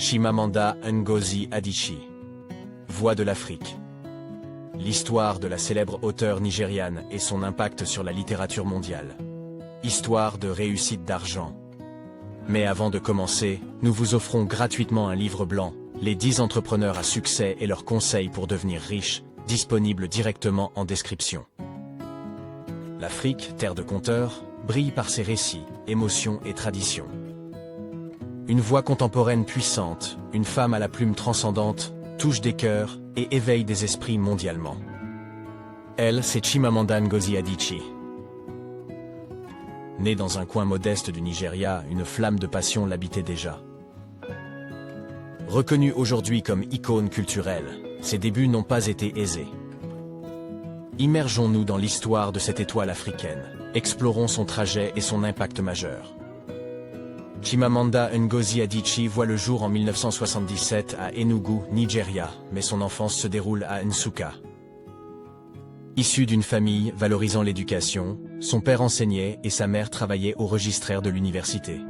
Chimamanda Ngozi Adichie. Voix de l'Afrique. L'histoire de la célèbre auteure nigériane et son impact sur la littérature mondiale. Histoire de réussite d'argent. Mais avant de commencer, nous vous offrons gratuitement un livre blanc, les 10 entrepreneurs à succès et leurs conseils pour devenir riches, disponible directement en description. L'Afrique, terre de conteurs, brille par ses récits, émotions et traditions. Une voix contemporaine puissante, une femme à la plume transcendante, touche des cœurs et éveille des esprits mondialement. Elle, c'est Chimamanda Ngozi Adichie. Née dans un coin modeste du Nigeria, une flamme de passion l'habitait déjà. Reconnue aujourd'hui comme icône culturelle, ses débuts n'ont pas été aisés. Immergeons-nous dans l'histoire de cette étoile africaine, explorons son trajet et son impact majeur. Chimamanda Ngozi Adichie voit le jour en 1977 à Enugu, Nigeria, mais son enfance se déroule à Nsukka. Issue d'une famille valorisant l'éducation, son père enseignait et sa mère travaillait au registraire de l'université.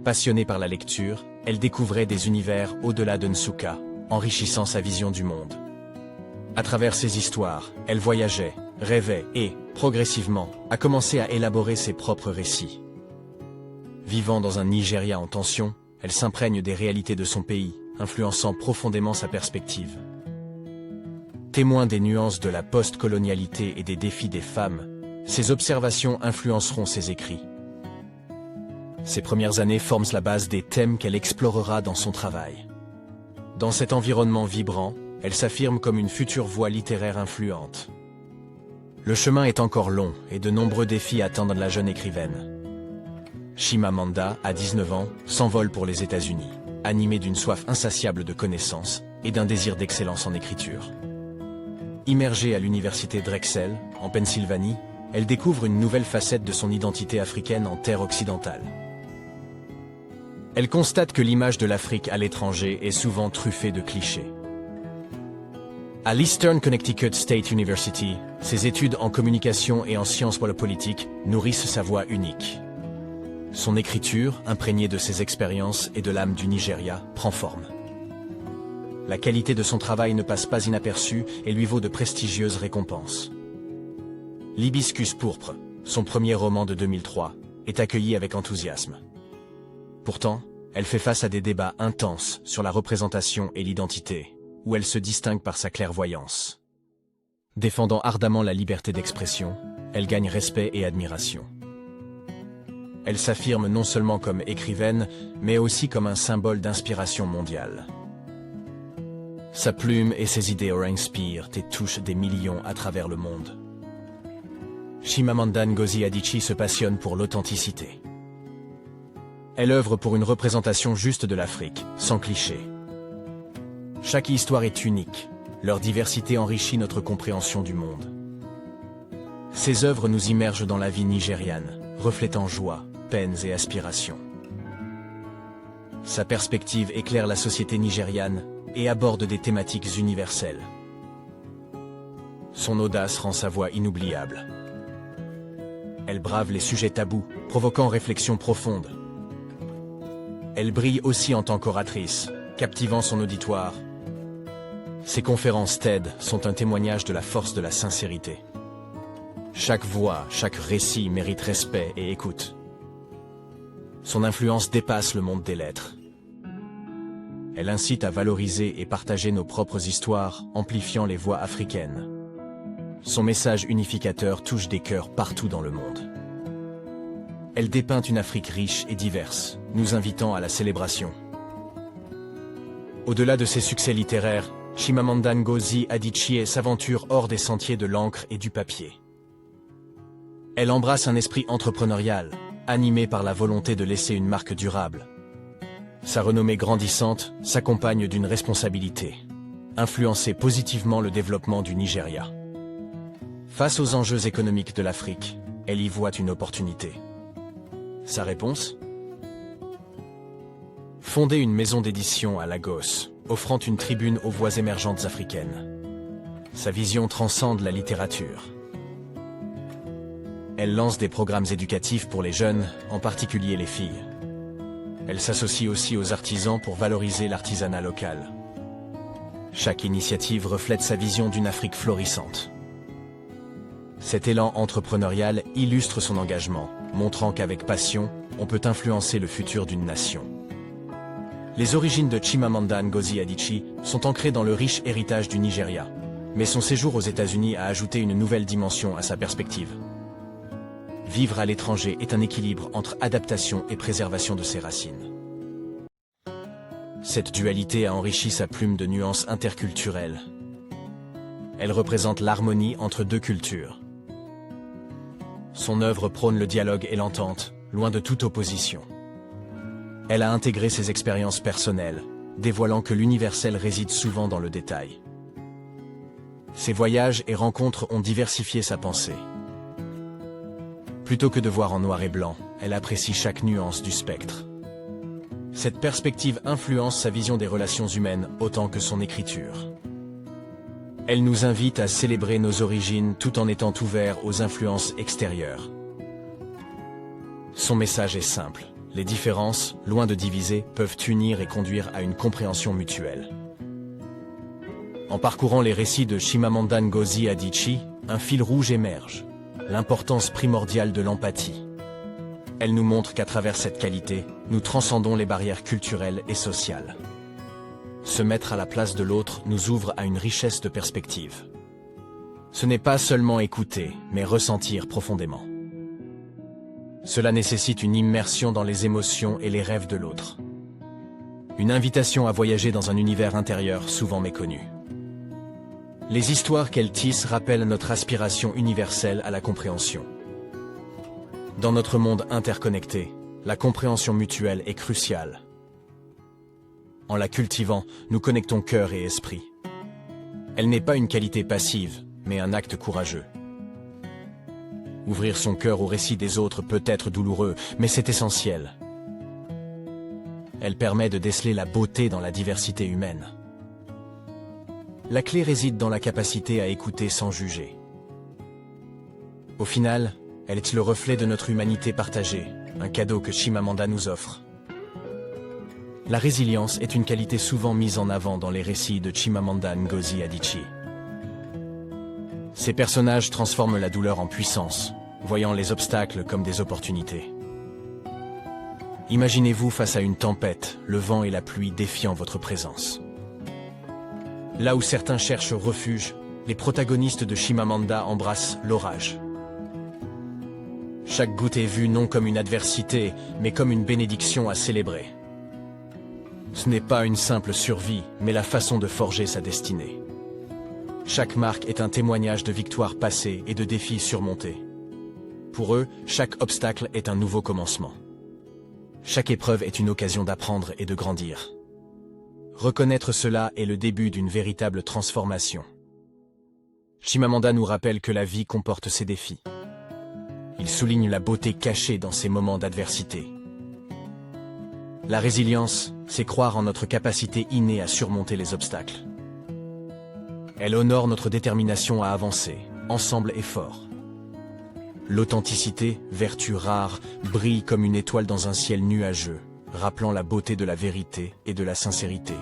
Passionnée par la lecture, elle découvrait des univers au-delà de Nsukka, enrichissant sa vision du monde. À travers ses histoires, elle voyageait, rêvait et, progressivement, a commencé à élaborer ses propres récits. Vivant dans un Nigeria en tension, elle s'imprègne des réalités de son pays, influençant profondément sa perspective. Témoin des nuances de la post-colonialité et des défis des femmes, ses observations influenceront ses écrits. Ses premières années forment la base des thèmes qu'elle explorera dans son travail. Dans cet environnement vibrant, elle s'affirme comme une future voix littéraire influente. Le chemin est encore long et de nombreux défis attendent la jeune écrivaine. Chimamanda, à 19 ans, s'envole pour les États-Unis, animée d'une soif insatiable de connaissances et d'un désir d'excellence en écriture. Immergée à l'université Drexel, en Pennsylvanie, elle découvre une nouvelle facette de son identité africaine en terre occidentale. Elle constate que l'image de l'Afrique à l'étranger est souvent truffée de clichés. À l'Eastern Connecticut State University, ses études en communication et en sciences politiques nourrissent sa voix unique. Son écriture, imprégnée de ses expériences et de l'âme du Nigeria, prend forme. La qualité de son travail ne passe pas inaperçue et lui vaut de prestigieuses récompenses. L'Hibiscus pourpre, son premier roman de 2003, est accueilli avec enthousiasme. Pourtant, elle fait face à des débats intenses sur la représentation et l'identité, où elle se distingue par sa clairvoyance. Défendant ardemment la liberté d'expression, elle gagne respect et admiration. Elle s'affirme non seulement comme écrivaine, mais aussi comme un symbole d'inspiration mondiale. Sa plume et ses idées inspirent et touchent des millions à travers le monde. Chimamanda Ngozi Adichie se passionne pour l'authenticité. Elle œuvre pour une représentation juste de l'Afrique, sans clichés. Chaque histoire est unique, leur diversité enrichit notre compréhension du monde. Ses œuvres nous immergent dans la vie nigériane, reflétant joie, peines et aspirations. Sa perspective éclaire la société nigériane et aborde des thématiques universelles. Son audace rend sa voix inoubliable. Elle brave les sujets tabous, provoquant réflexion profonde. Elle brille aussi en tant qu'oratrice, captivant son auditoire. Ses conférences TED sont un témoignage de la force de la sincérité. Chaque voix, chaque récit mérite respect et écoute. Son influence dépasse le monde des lettres. Elle incite à valoriser et partager nos propres histoires, amplifiant les voix africaines. Son message unificateur touche des cœurs partout dans le monde. Elle dépeint une Afrique riche et diverse, nous invitant à la célébration. Au-delà de ses succès littéraires, Chimamanda Ngozi Adichie s'aventure hors des sentiers de l'encre et du papier. Elle embrasse un esprit entrepreneurial, animé par la volonté de laisser une marque durable. Sa renommée grandissante s'accompagne d'une responsabilité, influencer positivement le développement du Nigeria. Face aux enjeux économiques de l'Afrique, elle y voit une opportunité. Sa réponse ? Fonder une maison d'édition à Lagos, offrant une tribune aux voix émergentes africaines. Sa vision transcende la littérature. Elle lance des programmes éducatifs pour les jeunes, en particulier les filles. Elle s'associe aussi aux artisans pour valoriser l'artisanat local. Chaque initiative reflète sa vision d'une Afrique florissante. Cet élan entrepreneurial illustre son engagement, montrant qu'avec passion, on peut influencer le futur d'une nation. Les origines de Chimamanda Ngozi Adichie sont ancrées dans le riche héritage du Nigeria, mais son séjour aux États-Unis a ajouté une nouvelle dimension à sa perspective. Vivre à l'étranger est un équilibre entre adaptation et préservation de ses racines. Cette dualité a enrichi sa plume de nuances interculturelles. Elle représente l'harmonie entre deux cultures. Son œuvre prône le dialogue et l'entente, loin de toute opposition. Elle a intégré ses expériences personnelles, dévoilant que l'universel réside souvent dans le détail. Ses voyages et rencontres ont diversifié sa pensée. Plutôt que de voir en noir et blanc, elle apprécie chaque nuance du spectre. Cette perspective influence sa vision des relations humaines autant que son écriture. Elle nous invite à célébrer nos origines tout en étant ouverts aux influences extérieures. Son message est simple. Les différences, loin de diviser, peuvent unir et conduire à une compréhension mutuelle. En parcourant les récits de Chimamanda Ngozi Adichie, un fil rouge émerge, l'importance primordiale de l'empathie. Elle nous montre qu'à travers cette qualité, nous transcendons les barrières culturelles et sociales. Se mettre à la place de l'autre nous ouvre à une richesse de perspectives. Ce n'est pas seulement écouter, mais ressentir profondément. Cela nécessite une immersion dans les émotions et les rêves de l'autre. Une invitation à voyager dans un univers intérieur souvent méconnu. Les histoires qu'elle tisse rappellent notre aspiration universelle à la compréhension. Dans notre monde interconnecté, la compréhension mutuelle est cruciale. En la cultivant, nous connectons cœur et esprit. Elle n'est pas une qualité passive, mais un acte courageux. Ouvrir son cœur au récit des autres peut être douloureux, mais c'est essentiel. Elle permet de déceler la beauté dans la diversité humaine. La clé réside dans la capacité à écouter sans juger. Au final, elle est le reflet de notre humanité partagée, un cadeau que Chimamanda nous offre. La résilience est une qualité souvent mise en avant dans les récits de Chimamanda Ngozi Adichie. Ces personnages transforment la douleur en puissance, voyant les obstacles comme des opportunités. Imaginez-vous face à une tempête, le vent et la pluie défiant votre présence. Là où certains cherchent refuge, les protagonistes de Chimamanda embrassent l'orage. Chaque goutte est vue non comme une adversité, mais comme une bénédiction à célébrer. Ce n'est pas une simple survie, mais la façon de forger sa destinée. Chaque marque est un témoignage de victoires passées et de défis surmontés. Pour eux, chaque obstacle est un nouveau commencement. Chaque épreuve est une occasion d'apprendre et de grandir. Reconnaître cela est le début d'une véritable transformation. Chimamanda nous rappelle que la vie comporte ses défis. Il souligne la beauté cachée dans ces moments d'adversité. La résilience, c'est croire en notre capacité innée à surmonter les obstacles. Elle honore notre détermination à avancer, ensemble et fort. L'authenticité, vertu rare, brille comme une étoile dans un ciel nuageux, rappelant la beauté de la vérité et de la sincérité.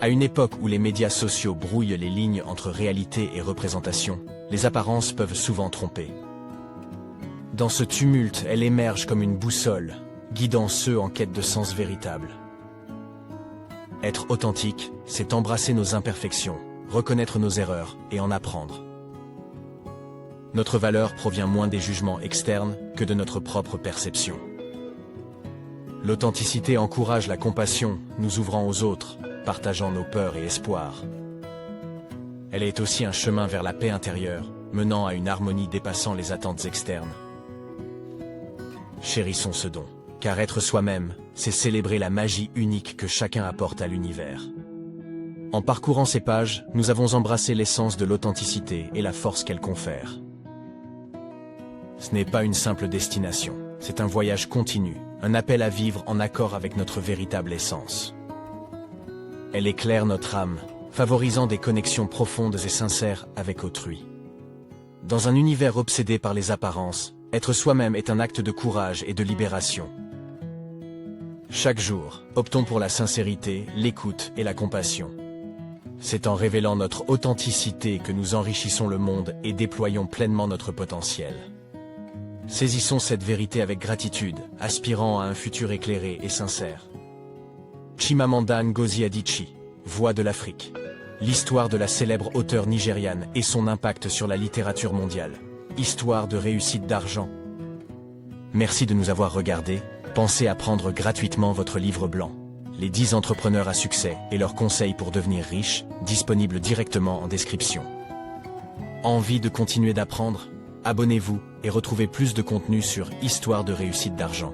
À une époque où les médias sociaux brouillent les lignes entre réalité et représentation, les apparences peuvent souvent tromper. Dans ce tumulte, elle émerge comme une boussole, guidant ceux en quête de sens véritable. Être authentique, c'est embrasser nos imperfections, reconnaître nos erreurs et en apprendre. Notre valeur provient moins des jugements externes que de notre propre perception. L'authenticité encourage la compassion, nous ouvrant aux autres, partageant nos peurs et espoirs. Elle est aussi un chemin vers la paix intérieure, menant à une harmonie dépassant les attentes externes. Chérissons ce don, car être soi-même, c'est célébrer la magie unique que chacun apporte à l'univers. En parcourant ces pages, nous avons embrassé l'essence de l'authenticité et la force qu'elle confère. Ce n'est pas une simple destination, c'est un voyage continu, un appel à vivre en accord avec notre véritable essence. Elle éclaire notre âme, favorisant des connexions profondes et sincères avec autrui. Dans un univers obsédé par les apparences, être soi-même est un acte de courage et de libération. Chaque jour, optons pour la sincérité, l'écoute et la compassion. C'est en révélant notre authenticité que nous enrichissons le monde et déployons pleinement notre potentiel. Saisissons cette vérité avec gratitude, aspirant à un futur éclairé et sincère. Chimamanda Ngozi Adichie, Voix de l'Afrique. L'histoire de la célèbre auteure nigériane et son impact sur la littérature mondiale. Histoire de réussite d'argent. Merci de nous avoir regardés. Pensez à prendre gratuitement votre livre blanc. Les 10 entrepreneurs à succès et leurs conseils pour devenir riches, disponibles directement en description. Envie de continuer d'apprendre? Abonnez-vous et retrouvez plus de contenu sur Histoire de réussite d'argent.